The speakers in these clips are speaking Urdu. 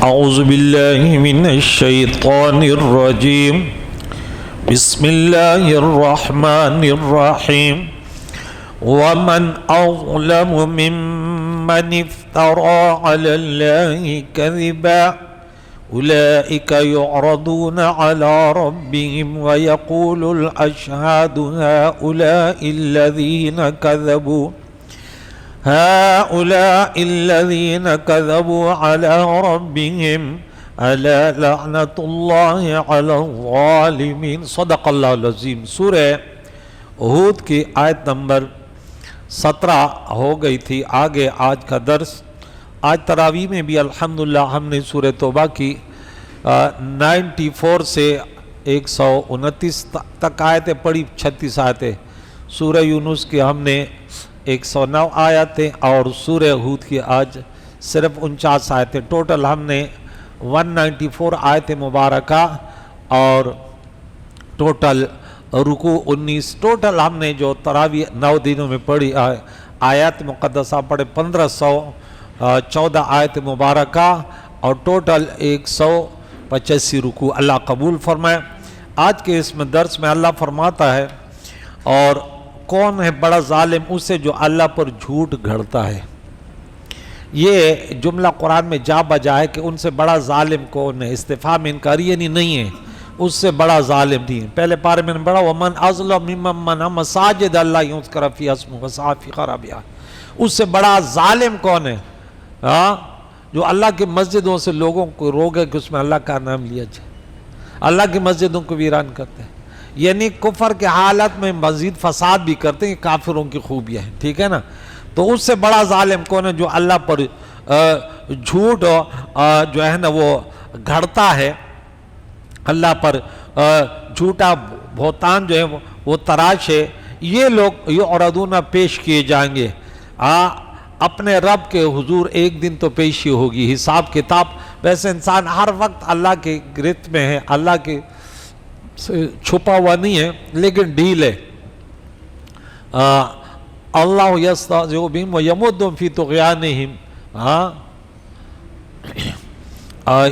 اعوذ باللہ من الشیطان الرجیم بسم اللہ الرحمن الرحیم ومن اظلم ممن افترى على الله كذبا اولئك يعرضون على ربهم ويقول الاشهاد هؤلاء الذين كذبوا على ربهم الا لعنة الله على الظالمين صدق اللہ العظیم۔ سورہ ہود کی آیت نمبر 17 ہو گئی تھی۔ آگے آج کا درس، آج تراویح میں بھی الحمدللہ ہم نے سورہ توبہ کی 94 سے 129 تک آیتیں پڑھی، 36 آیتیں۔ سورہ یونس کی ہم نے 109 آیتیں اور سورہ ہود کی آج صرف 49 آیتیں۔ ٹوٹل ہم نے 194 آیت مبارکہ اور ٹوٹل رکوع 19۔ ٹوٹل ہم نے جو تراویح 9 دنوں میں پڑھی آیات مقدسہ پڑھے 1514 آیت مبارکہ اور ٹوٹل 185 رکوع۔ اللہ قبول فرمائے۔ آج کے اس درس میں اللہ فرماتا ہے، اور کون ہے بڑا ظالم؟ اسے جو اللہ پر جھوٹ گھڑتا ہے۔ یہ جملہ قرآن میں جا بجا ہے کہ ان سے بڑا ظالم کون ہے؟ استفہام انکاری یعنی نہیں ہے، اس سے بڑا ظالم نہیں ہے۔ پہلے پارے میں نے پڑھا وَمَنْ أَظْلَمُ مِمَّنْ مَنَعَ مَسَاجِدَ اللَّهِ يُذْكَرَ فِيهَا اسْمُهُ وَسَعَىٰ فِي خَرَابِهَا۔ اس سے بڑا ظالم کون ہے؟ جو اللہ کی مسجدوں سے لوگوں کو روکے کہ اس میں اللہ کا نام لیا جائے، اللہ کی مسجدوں کو ویران کرتے ہیں، یعنی کفر کے حالت میں مزید فساد بھی کرتے ہیں۔ کافروں کی خوبیاں ہیں، ٹھیک ہے نا؟ تو اس سے بڑا ظالم کون ہے؟ جو اللہ پر جھوٹ جو ہے نا وہ گھڑتا ہے، اللہ پر جھوٹا بہتان جو ہے وہ تراشے۔ یہ لوگ یعرضون پیش کیے جائیں گے اپنے رب کے حضور۔ ایک دن تو پیشی ہوگی، حساب کتاب۔ ویسے انسان ہر وقت اللہ کے گرفت میں ہے، اللہ کے سے چھپا ہوا نہیں ہے، لیکن ڈھیل ہے۔ اللہ یستہزئ بہم ویمدہم فی طغیانہم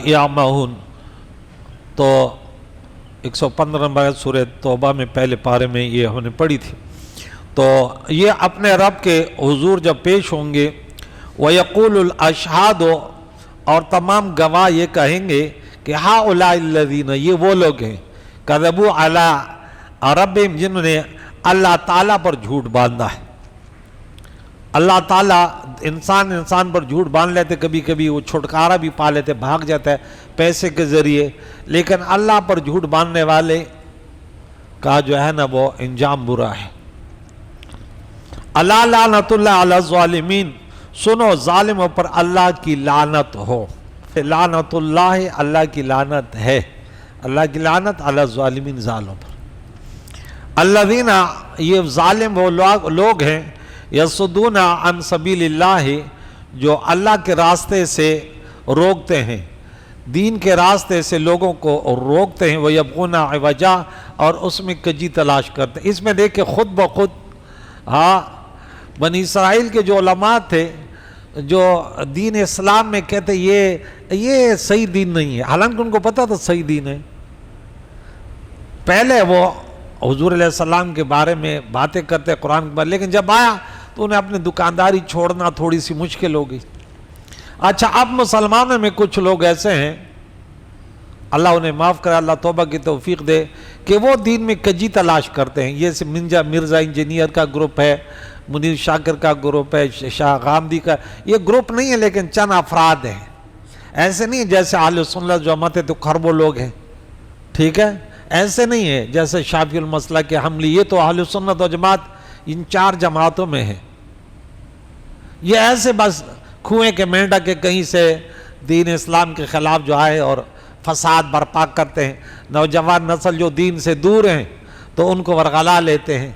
یعمہون۔ تو 115 نمبر سورہ توبہ میں پہلے پارے میں یہ ہم نے پڑھی تھی۔ تو یہ اپنے رب کے حضور جب پیش ہوں گے، وَيَقُولُ الْأَشْهَادُ، اور تمام گواہ یہ کہیں گے کہ هَؤُلَاءِ الَّذِينَ، یہ وہ لوگ ہیں کذبوا علی ربہم، جنہوں نے اللہ تعالیٰ پر جھوٹ باندھا ہے۔ اللہ تعالیٰ انسان پر جھوٹ باندھ لیتے، کبھی کبھی وہ چھٹکارا بھی پا لیتے، بھاگ جاتا ہے پیسے کے ذریعے، لیکن اللہ پر جھوٹ باندھنے والے کا جو ہے نا وہ انجام برا ہے۔ الا لعنۃ اللہ علی الظالمین، سنو ظالموں پر اللہ کی لعنت ہو۔ لعنت اللہ، اللہ کی لعنت ہے، اللہ کی لعنت علی الظالمین، ظالموں پر۔ الذین، یہ ظالم وہ لوگ ہیں، یصدون عن سبیل اللہ، جو اللہ کے راستے سے روکتے ہیں، دین کے راستے سے لوگوں کو روکتے ہیں، ویبغون عوجا، اور اس میں کجی تلاش کرتے ہیں۔ اس میں دیکھیں خود بخود بنی اسرائیل کے جو علماء تھے، جو دین اسلام میں کہتے یہ صحیح دین نہیں ہے، حالانکہ ان کو پتہ تھا صحیح دین ہے۔ پہلے وہ حضور علیہ السلام کے بارے میں باتیں کرتے قرآن کے بارے، لیکن جب آیا تو انہیں اپنی دکانداری چھوڑنا تھوڑی سی مشکل ہو گئی۔ اچھا، اب مسلمانوں میں کچھ لوگ ایسے ہیں، اللہ انہیں معاف کرے، اللہ توبہ کی توفیق دے، کہ وہ دین میں کجی تلاش کرتے ہیں۔ یہ مرزا انجینئر کا گروپ ہے، منیر شاکر کا گروپ ہے، شاہ غامدی کا، یہ گروپ نہیں ہے لیکن چند افراد ہیں۔ ایسے نہیں جیسے اہل سنت جو جماعت ہے تو خربوں لوگ ہیں، ٹھیک ہے؟ ایسے نہیں ہے جیسے شافعی المسلک کے حملی، یہ تو اہل سنت و جماعت ان 4 جماعتوں میں ہے۔ یہ ایسے بس کھوئے کے مینڈا کے کہیں سے دین اسلام کے خلاف جو آئے اور فساد برپا کرتے ہیں۔ نوجوان نسل جو دین سے دور ہیں تو ان کو ورغلا لیتے ہیں۔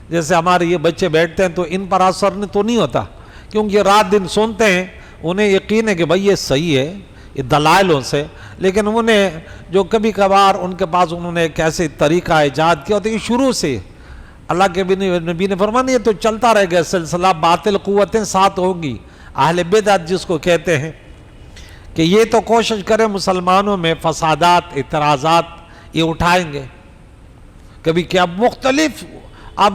جیسے ہمارے یہ بچے بیٹھتے ہیں تو ان پر اثر تو نہیں ہوتا، کیونکہ یہ رات دن سنتے ہیں، انہیں یقین ہے کہ بھائی یہ صحیح ہے، یہ دلائلوں سے، لیکن انہیں جو کبھی کبھار ان کے پاس انہوں نے ایک ایسے طریقہ ایجاد کیا ہوتا ہے، یہ شروع سے اللہ کے نبی نے فرمایا یہ تو چلتا رہے گا سلسلہ، باطل قوتیں ساتھ ہوگی، اہل بدعت جس کو کہتے ہیں، کہ یہ تو کوشش کریں مسلمانوں میں فسادات اعتراضات یہ اٹھائیں گے کبھی کیا مختلف. آپ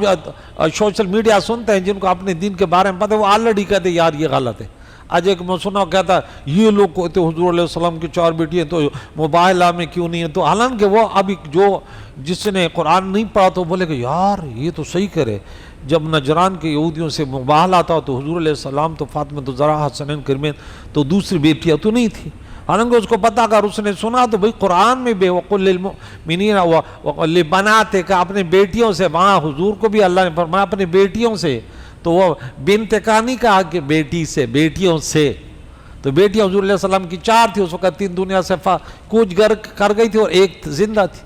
سوشل میڈیا سنتے ہیں جن کو اپنے دین کے بارے میں پتہ ہے وہ آلریڈی کہتے ہیں یار یہ غلط ہے. آج ایک میں سنا کہتا یہ لوگ کہتے حضور علیہ السلام کی 4 بیٹی ہیں تو موبائل میں کیوں نہیں ہے, تو حالانکہ وہ ابھی جو جس نے قرآن نہیں پڑھا تو بولے کہ یار یہ تو صحیح کرے. جب نجران کے یہودیوں سے مباہل آتا تو حضور علیہ السلام تو فاطمہ تو زہرا حسنین کرمین تو دوسری بیٹیاں تو نہیں تھی, حالانکہ اس کو پتا اگر اس نے سنا تو بھئی قرآن میں بے وقل للمؤمنین وقل بناتے کہ اپنے بیٹیوں سے, وہاں حضور کو بھی اللہ نے فرمایا اپنے بیٹیوں سے, تو وہ بنت کا نہیں کہا کہ بیٹی سے, بیٹیوں سے. تو بیٹیاں حضور علیہ السلام کی 4 تھی اس وقت, 3 دنیا سے کوچ کر گئی تھی اور 1 زندہ تھی.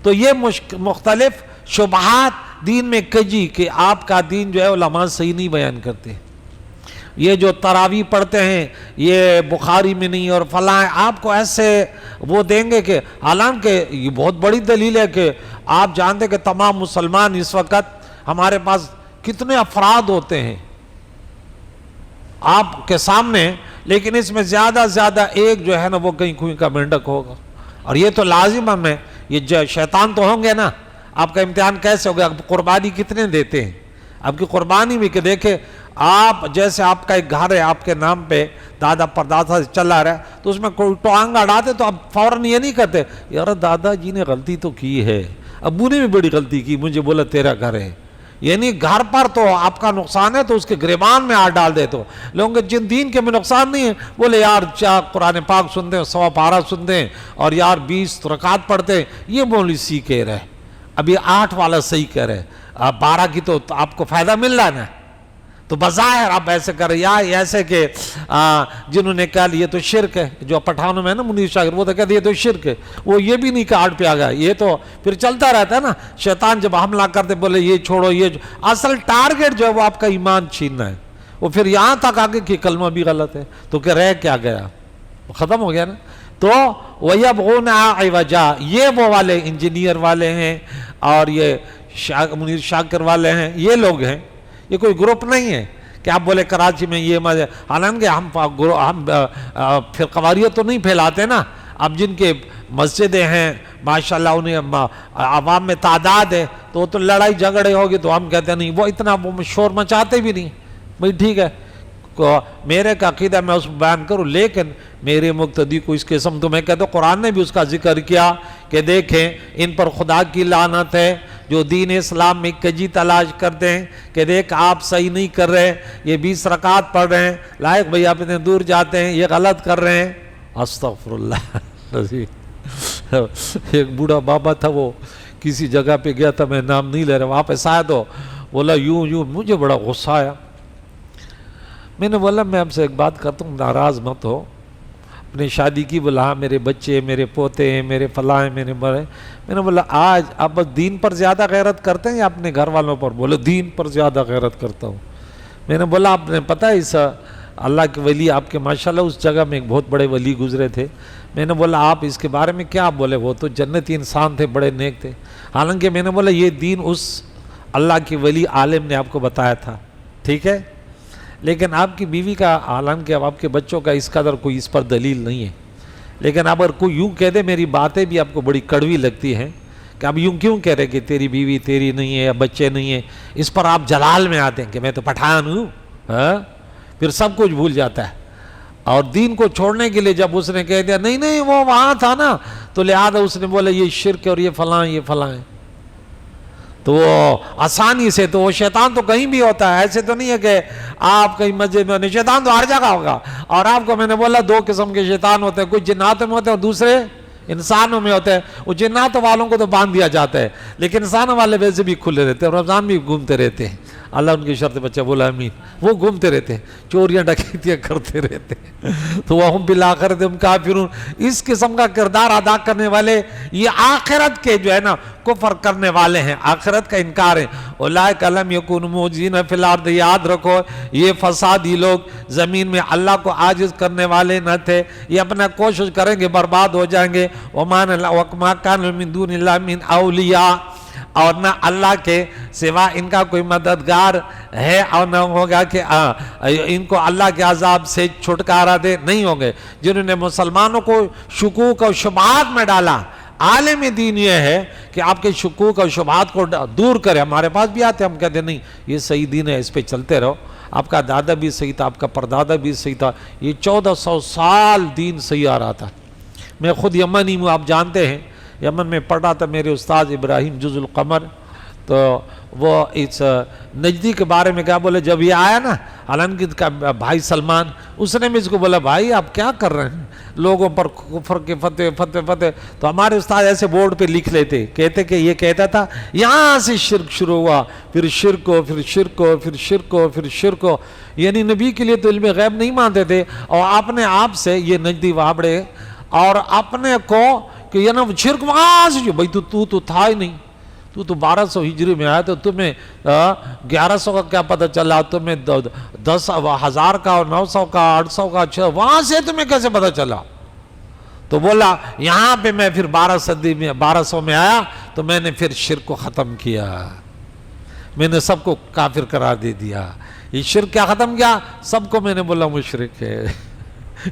تو یہ مختلف شبہات دین میں کجی کہ آپ کا دین جو ہے علماء صحیح نہیں بیان کرتے. یہ جو تراویح پڑھتے ہیں یہ بخاری میں نہیں اور فلاں, آپ کو ایسے وہ دیں گے کہ حالانکہ یہ بہت بڑی دلیل ہے کہ آپ جانتے کہ تمام مسلمان اس وقت ہمارے پاس کتنے افراد ہوتے ہیں آپ کے سامنے, لیکن اس میں زیادہ زیادہ ایک جو ہے نا وہ کہیں کوئی کا مینڈک ہوگا. اور یہ تو لازم ہمیں, یہ شیطان تو ہوں گے نا. آپ کا امتحان کیسے ہوگا, قربانی کتنے دیتے ہیں, آپ کی قربانی بھی کہ دیکھیں آپ جیسے آپ کا ایک گھر ہے آپ کے نام پہ دادا پردادا سے چلا رہا ہے, تو اس میں کوئی ٹوانگ اڑاتے تو آپ فوراً یہ نہیں کرتے یار دادا جی نے غلطی تو کی ہے, ابو نے بھی بڑی غلطی کی, مجھے بولا تیرا گھر ہے. یعنی گھر پر تو آپ کا نقصان ہے تو اس کے گریبان میں ہاتھ ڈال دیتے ہو. لوگوں کے جن دین کے میں نقصان نہیں ہے بولے یار قرآن پاک سنتے ہیں, 100 پارہ سنتے ہیں اور یار 20 رکعت پڑھتے ہیں, یہ مولوی سی کہہ رہے, ابھی 8 والا صحیح کہہ رہے, 12 کی تو آپ کو فائدہ مل رہا ہے نا. تو بظاہر آپ ایسے کر رہے, یا ایسے کہ جنہوں نے کہا یہ تو شرک ہے, جو پٹھانوں میں ہے نا منیر شاکر, وہ تو کہتے یہ تو شرک ہے, وہ یہ بھی نہیں کہ 8 پہ آ گیا. یہ تو پھر چلتا رہتا ہے نا, شیطان جب حملہ کرتے بولے یہ چھوڑو, یہ اصل ٹارگٹ جو ہے وہ آپ کا ایمان چھیننا ہے. وہ پھر یہاں تک آگے کہ کلمہ بھی غلط ہے تو کہ رہ کیا گیا, ختم ہو گیا نا. تو وَيَبْغُونَ عِوَجًا, یہ وہ والے انجینئر والے ہیں اور یہ منیر شاکر والے ہیں, یہ لوگ ہیں. یہ کوئی گروپ نہیں ہے کہ آپ بولے کراچی میں یہ مزے, حالانکہ ہم پھر قواریت تو نہیں پھیلاتے نا. اب جن کے مسجدیں ہیں ماشاءاللہ انہیں عوام میں تعداد ہے تو وہ تو لڑائی جھگڑے ہوگی تو ہم کہتے ہیں نہیں, وہ اتنا وہ شور مچاتے بھی نہیں. بھئی ٹھیک ہے, میرے کا عقیدہ میں اس بیان کروں, لیکن میرے مقتدی کو اس قسم تو میں کہتا ہوں قرآن نے بھی اس کا ذکر کیا کہ دیکھیں ان پر خدا کی لعنت ہے جو دین اسلام میں کجی تلاش کرتے ہیں کہ دیکھ آپ صحیح نہیں کر رہے, یہ 20 رکعت پڑھ رہے ہیں, لائق بھئی آپ اتنے دور جاتے ہیں, یہ غلط کر رہے ہیں. استغفراللہ. ایک بوڑھا بابا تھا, وہ کسی جگہ پہ گیا تھا, میں نام نہیں لے رہا, وہاں پہ آیا تو بولا یوں, مجھے بڑا غصہ آیا. میں نے بولا میں آپ سے ایک بات کرتا ہوں, ناراض مت ہو, اپنی شادی کی بولا میرے بچے میرے پوتے ہیں میرے فلاں ہیں میرے مرے. میں نے بولا آج آپ بس دین پر زیادہ غیرت کرتے ہیں یا اپنے گھر والوں پر؟ بولے دین پر زیادہ غیرت کرتا ہوں. میں نے بولا آپ نے پتہ ہے اس اللہ کے ولی آپ کے ماشاءاللہ اس جگہ میں ایک بہت بڑے ولی گزرے تھے, میں نے بولا آپ اس کے بارے میں کیا بولے؟ وہ تو جنتی انسان تھے, بڑے نیک تھے. حالانکہ میں نے بولا یہ دین اس اللہ کے ولی عالم نے آپ کو بتایا تھا, ٹھیک ہے, لیکن آپ کی بیوی کا, حالانکہ اب آپ کے بچوں کا اس قدر کوئی اس پر دلیل نہیں ہے, لیکن اگر کوئی یوں کہہ دے میری باتیں بھی آپ کو بڑی کڑوی لگتی ہیں کہ اب یوں کیوں کہہ رہے کہ تیری بیوی تیری نہیں ہے یا بچے نہیں ہیں, اس پر آپ جلال میں آتے ہیں کہ میں تو پٹھان ہوں, پھر سب کچھ بھول جاتا ہے. اور دین کو چھوڑنے کے لیے جب اس نے کہہ دیا نہیں وہ وہاں تھا نا, تو لہذا اس نے بولا یہ شرک ہے اور یہ فلاں ہے, تو وہ آسانی سے, تو وہ شیطان تو کہیں بھی ہوتا ہے, ایسے تو نہیں ہے کہ آپ کہیں مسجد میں, شیطان تو ہر جگہ ہوگا. اور آپ کو میں نے بولا 2 قسم کے شیطان ہوتے ہیں, کچھ جناتوں میں ہوتے ہیں اور دوسرے انسانوں میں ہوتے ہیں. وہ جنات والوں کو تو باندھ دیا جاتا ہے, لیکن انسانوں والے ویسے بھی کھلے رہتے ہیں, رمضان بھی گھومتے رہتے ہیں. اللہ ان کی شرط بچہ بولا امین, وہ گھومتے رہتے ہیں, چوریاں ڈکیتیاں کرتے رہتے ہیں. تو وہ ہم بالآخرت ہم کافرون, اس قسم کا کردار ادا کرنے والے یہ آخرت کے جو ہے نا کفر کرنے والے ہیں, آخرت کا انکار ہے. اولئک لم یکونوا معجزین فی الارض, یاد رکھو یہ فسادی لوگ زمین میں اللہ کو عاجز کرنے والے نہ تھے, یہ اپنا کوشش کریں گے برباد ہو جائیں گے. وما کان من دون اللہ من اولیاء, اور نہ اللہ کے سوا ان کا کوئی مددگار ہے، اور نہ ہوگا کہ ان کو اللہ کے عذاب سے چھٹکارا دے، نہیں ہوں گے۔ جنہوں نے مسلمانوں کو شکوک و شبہات میں ڈالا، عالم دین یہ ہے کہ آپ کے شکوک اور شبہات کو دور کرے۔ ہمارے پاس بھی آتے ہیں، ہم کہتے ہیں نہیں یہ صحیح دین ہے، اس پہ چلتے رہو، آپ کا دادا بھی صحیح تھا، آپ کا پردادا بھی صحیح تھا، یہ 1400 سال دین صحیح آ رہا تھا۔ میں خود یمنی ہوں، آپ جانتے ہیں، یمن میں پڑھا تھا میرے استاد ابراہیم جز القمر، تو وہ اس نجدی کے بارے میں کیا بولے، جب یہ آیا نا علمگیر کا بھائی سلمان، اس نے بھی اس کو بولا بھائی آپ کیا کر رہے ہیں لوگوں پر کفر کے فتوے، تو ہمارے استاد ایسے بورڈ پہ لکھ لیتے، کہتے کہ یہ کہتا تھا یہاں سے شرک شروع ہوا، پھر شرک ہو، پھر شرک ہو، پھر شرک ہو، پھر شرک ہو۔ یعنی نبی کے لیے تو علم غیب نہیں مانتے تھے، اور اپنے آپ سے یہ نجدی وابڑے اور اپنے کو کہ یہ نا شرک وہاں سے جو بھائی تو تھا ہی نہیں، تو 1200 ہجری میں آیا، تو تمہیں 1100 کا کیا پتہ چلا، تمہیں 10,000 کا، 900 کا، 800 کا، وہاں سے تمہیں کیسے پتہ چلا؟ تو بولا یہاں پہ میں پھر 1200 میں آیا، تو میں نے پھر شرک کو ختم کیا، میں نے سب کو کافر قرار دے دیا۔ یہ شرک کیا ختم کیا؟ سب کو میں نے بولا مشرک ہے۔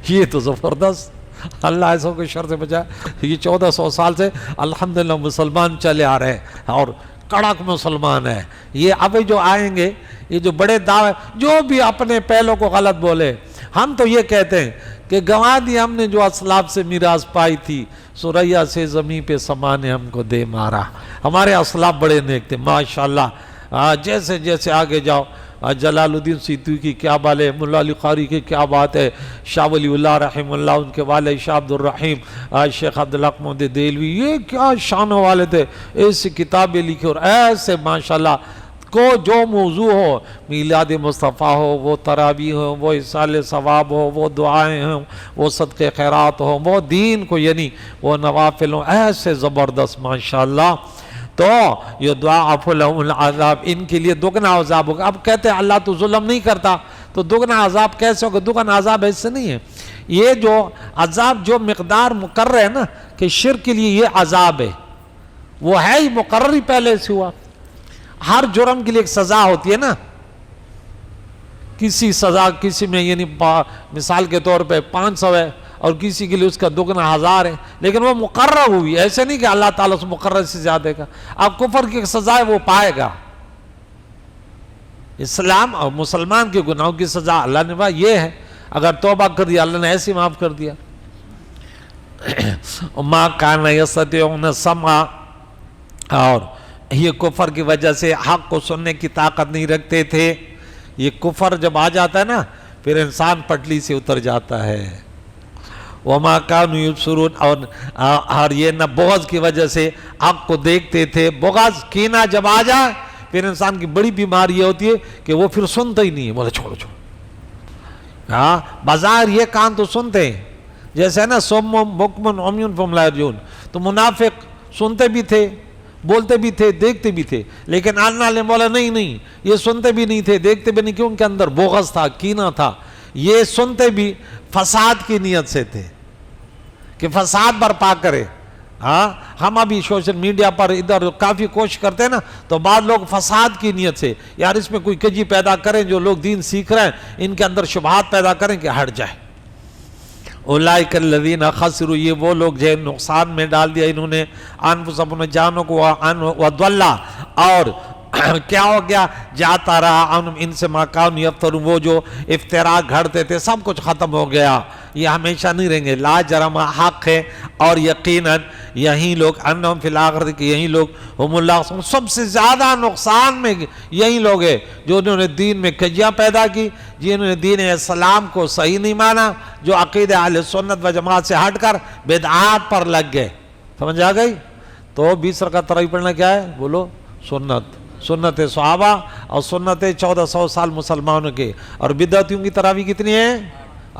یہ تو زبردست، اللہ ایسا کو شر سے بچائے۔ یہ 1400 سال سے الحمدللہ مسلمان چلے آ رہے ہیں، اور کڑک مسلمان ہے۔ یہ اب جو آئیں گے، یہ جو بڑے دعوے، جو بھی اپنے پہلوں کو غلط بولے، ہم تو یہ کہتے ہیں کہ گنوا دی ہم نے جو اسلاف سے میراث پائی تھی، سوریا سے زمین پہ سما نے ہم کو دے مارا۔ ہمارے اسلاف بڑے نیک تھے ماشاءاللہ۔ جیسے جیسے آگے جاؤ، جلال الدین سیتوی کی کیا بات ہے، مولا علی قاری کی کیا بات ہے، شاہ ولی اللہ رحمہ اللہ، ان کے والد شاہ عبد الرحیم، شیخ عبدالحق محمد دہلوی، یہ کیا شان والے تھے، ایسی کتابیں لکھی، اور ایسے ماشاءاللہ کو جو موضوع ہو، میلاد مصطفیٰ ہو، وہ تراویح ہو، وہ اصال ثواب ہو، وہ دعائیں ہوں، وہ صدقے خیرات ہو، وہ دین کو یعنی وہ نوافل ہوں، ایسے زبردست ماشاءاللہ۔ تو یہ دعا عفو لہم العذاب، ان کے لیے دگنا عذاب ہوگا۔ اب کہتے ہیں اللہ تو ظلم نہیں کرتا، تو دگنا عذاب کیسے ہوگا؟ دگنا عذاب ایسے نہیں ہے، یہ جو عذاب جو مقدار مقرر ہے نا کہ شرک کے لیے یہ عذاب ہے، وہ ہے ہی مقرر ہی پہلے سے ہوا۔ ہر جرم کے لیے ایک سزا ہوتی ہے نا، کسی سزا کسی میں یعنی مثال کے طور پہ 500 ہے، اور کسی کے لیے اس کا دگنا 1000 ہے، لیکن وہ مقرر ہوئی، ایسے نہیں کہ اللہ تعالیٰ اس مقرر سے زیادہ کا۔ اب کفر کی سزا ہے وہ پائے گا، اسلام اور مسلمان کے گناہوں کی سزا اللہ نے یہ ہے، اگر توبہ کر دیا اللہ نے ایسے معاف کر دیا۔ مَا كَانَ يَسْتَطِيعُونَ السَّمْعَ، اور یہ کفر کی وجہ سے حق کو سننے کی طاقت نہیں رکھتے تھے۔ یہ کفر جب آ جاتا ہے نا پھر انسان پٹلی سے اتر جاتا ہے۔ وَمَا كَانُوا يُبْصِرُونَ، اور یہ نہ بغض کی وجہ سے حق کو دیکھتے تھے۔ بغض کینہ جب آ جائے پھر انسان کی بڑی بیماری یہ ہوتی ہے کہ وہ پھر سنتا ہی نہیں ہے، بولے چھوڑو چھوڑو۔ ہاں بظاہر یہ کان تو سنتے ہیں، جیسے نا صم بکم عمی فہم لا یرجعون، تو منافق سنتے بھی تھے، بولتے بھی تھے، دیکھتے بھی تھے، لیکن اللہ نے بولا نہیں یہ سنتے بھی نہیں تھے، دیکھتے بھی نہیں، کیوں؟ ان کے اندر بغض تھا، کینہ تھا۔ یہ سنتے بھی فساد کی نیت سے تھے کہ فساد برپا کرے۔ ہاں ہم ابھی سوشل میڈیا پر ادھر کافی کوشش کرتے ہیں نا، تو بعض لوگ فساد کی نیت سے یار اس میں کوئی کجی پیدا کریں، جو لوگ دین سیکھ رہے ہیں ان کے اندر شبہات پیدا کریں کہ ہٹ جائے۔ اولئک الذین خسروا، یہ وہ لوگ جو نقصان میں ڈال دیا انہوں نے انفسہم، اپنے جانوں کو، وضل، اور کیا ہو گیا، جاتا رہا ان سے ما کانوا یفترون، وہ جو افتراء گھڑتے تھے سب کچھ ختم ہو گیا، یہ ہمیشہ نہیں رہیں گے۔ لا جرم، حق ہے، اور یقیناً یہی لوگ انہم فی الآخرۃ، کہ یہی لوگ ہم اللہ سب سے زیادہ نقصان میں یہی لوگ ہیں جو انہوں نے دین میں کجیاں پیدا کی، جنہوں نے دین اسلام کو صحیح نہیں مانا، جو عقیدہ اہل سنت و جماعت سے ہٹ کر بدعات پر لگ گئے۔ سمجھ آ گئی؟ تو 20 رکعت تراویح پڑھنا کیا ہے؟ بولو سنت صحابہ اور سنت 1400 سال مسلمانوں کے۔ اور بدعتیوں کی تراویح کتنی ہے؟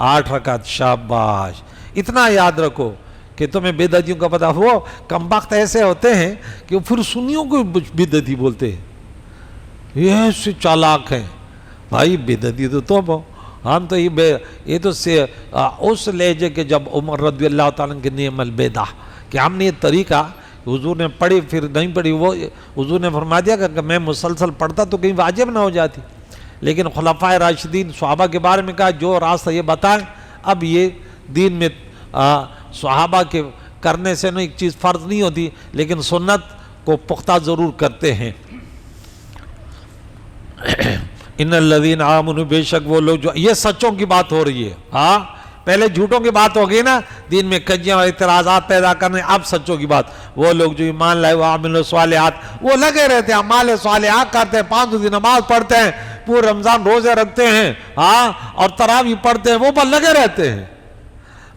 8 رکعت۔ شاباش، اتنا یاد رکھو کہ تمہیں بدعتیوں کا پتہ ہو۔ کم وقت ایسے ہوتے ہیں کہ پھر سنیوں کو بدعتی بولتے ہیں، یہ ایسے چالاک ہیں بھائی، بدعتی تو تم ہو، ہم تو یہ تو اس لہجے کے جب عمر رضی اللہ تعالیٰ کے نعم البدع، کہ ہم نے یہ طریقہ حضور نے پڑھی پھر نہیں پڑھی، وہ حضور نے فرما دیا کہ میں مسلسل پڑھتا تو کہیں واجب نہ ہو جاتی، لیکن خلفائے راشدین صحابہ کے بارے میں کہا جو راستہ یہ بتائیں، اب یہ دین میں صحابہ کے کرنے سے ایک چیز فرض نہیں ہوتی، لیکن سنت کو پختہ ضرور کرتے ہیں۔ ان الذین آمنوا، بے شک وہ لوگ جو، یہ سچوں کی بات ہو رہی ہے، ہاں پہلے جھوٹوں کی بات ہو گئی نا، دین میں کجیاں اور اعتراضات پیدا کرنے، اب سچوں کی بات، وہ لوگ جو ایمان لائے وعملوا الصالحات، وہ لگے رہتے ہیں اعمال صالحات کرتے ہیں، 5 دن نماز پڑھتے ہیں، پورے رمضان روزے رکھتے ہیں، ہاں اور تراویح پڑھتے ہیں، وہ پر لگے رہتے ہیں،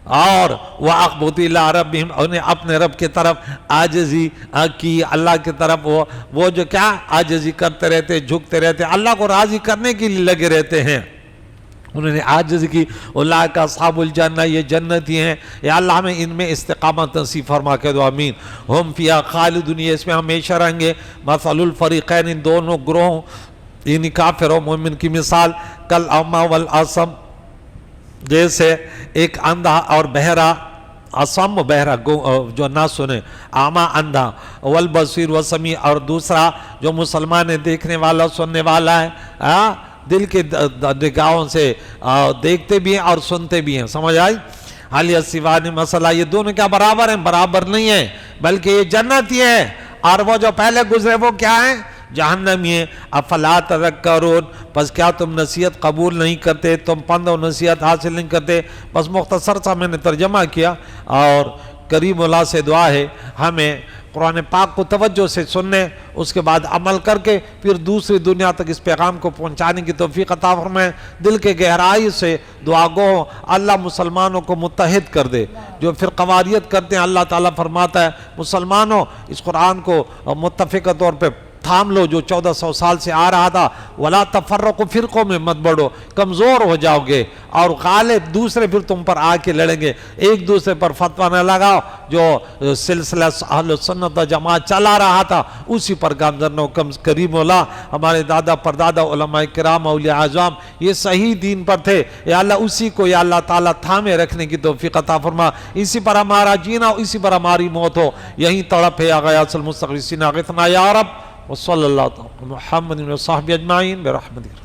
اور وَأَخْبُتِ إِلَىٰ رَبِّهِمْ، انہیں اپنے رب کی طرف عاجزی کی، اللہ کی طرف وہ جو کیا عاجزی کرتے رہتے، جھکتے رہتے، اللہ کو راضی کرنے کے لیے لگے رہتے ہیں، انہوں نے عاجزی کی۔ اولئک اصحاب الجنہ، یہ جنتی ہیں، یا اللہ ہمیں ان میں استقامت نصیب فرما کے دو، آمین۔ ہم فیہا خالدون، اس میں ہمیشہ رہیں گے۔ مثل الفریقین، ان دونوں گروہوں یعنی کافر و مومن کی مثال، کالاعمی والاصم، جیسے ایک اندھا اور بہرا، اصم بہرا جو نہ سنے، اعمیٰ اندھا، والبصیر والسمیع، اور دوسرا جو مسلمان ہے دیکھنے والا سننے والا ہے، دل کے نگاہوں سے دیکھتے بھی ہیں اور سنتے بھی ہیں، سمجھ آئی؟ حال یستویان مسئلہ، یہ دونوں کیا برابر ہیں؟ برابر نہیں ہیں، بلکہ یہ جنتی ہیں، اور وہ جو پہلے گزرے وہ کیا ہیں؟ جہنمی ہیں۔ افلا تذکرون، پس کیا تم نصیحت قبول نہیں کرتے، تم پند و نصیحت حاصل نہیں کرتے؟ بس مختصر سا میں نے ترجمہ کیا، اور کریم اللہ سے دعا ہے ہمیں قرآن پاک کو توجہ سے سننے، اس کے بعد عمل کر کے پھر دوسری دنیا تک اس پیغام کو پہنچانے کی توفیق عطا فرمائے۔ دل کے گہرائی سے دعا گو اللہ مسلمانوں کو متحد کر دے، جو پھر قواریت کرتے ہیں اللہ تعالیٰ فرماتا ہے مسلمانوں اس قرآن کو متفقہ طور پہ تھام لو جو 1400 سال سے آ رہا تھا، ولا تفرقوا، فرقوں میں مت بڑھو، کمزور ہو جاؤ گے، اور غالب دوسرے پھر تم پر آ کے لڑیں گے، ایک دوسرے پر فتویٰ نہ لگاؤ، جو سلسلہ اہل سنت و جماعت چلا رہا تھا اسی پر گامزن ہو۔ کریم اللہ ہمارے دادا پردادا علماء کرام اولیاء اعظام یہ صحیح دین پر تھے، یا اللہ اسی کو یا اللہ تعالیٰ تھامے رکھنے کی توفیق عطا فرما، اسی پر ہمارا جینا ہو، اسی پر ہماری موت ہو، یہیں تڑپ ہے غیاث المستغیثین اغثنا یا رب، وصلی اللہ تعالی محمد و صحبہ اجمعین برحمتک۔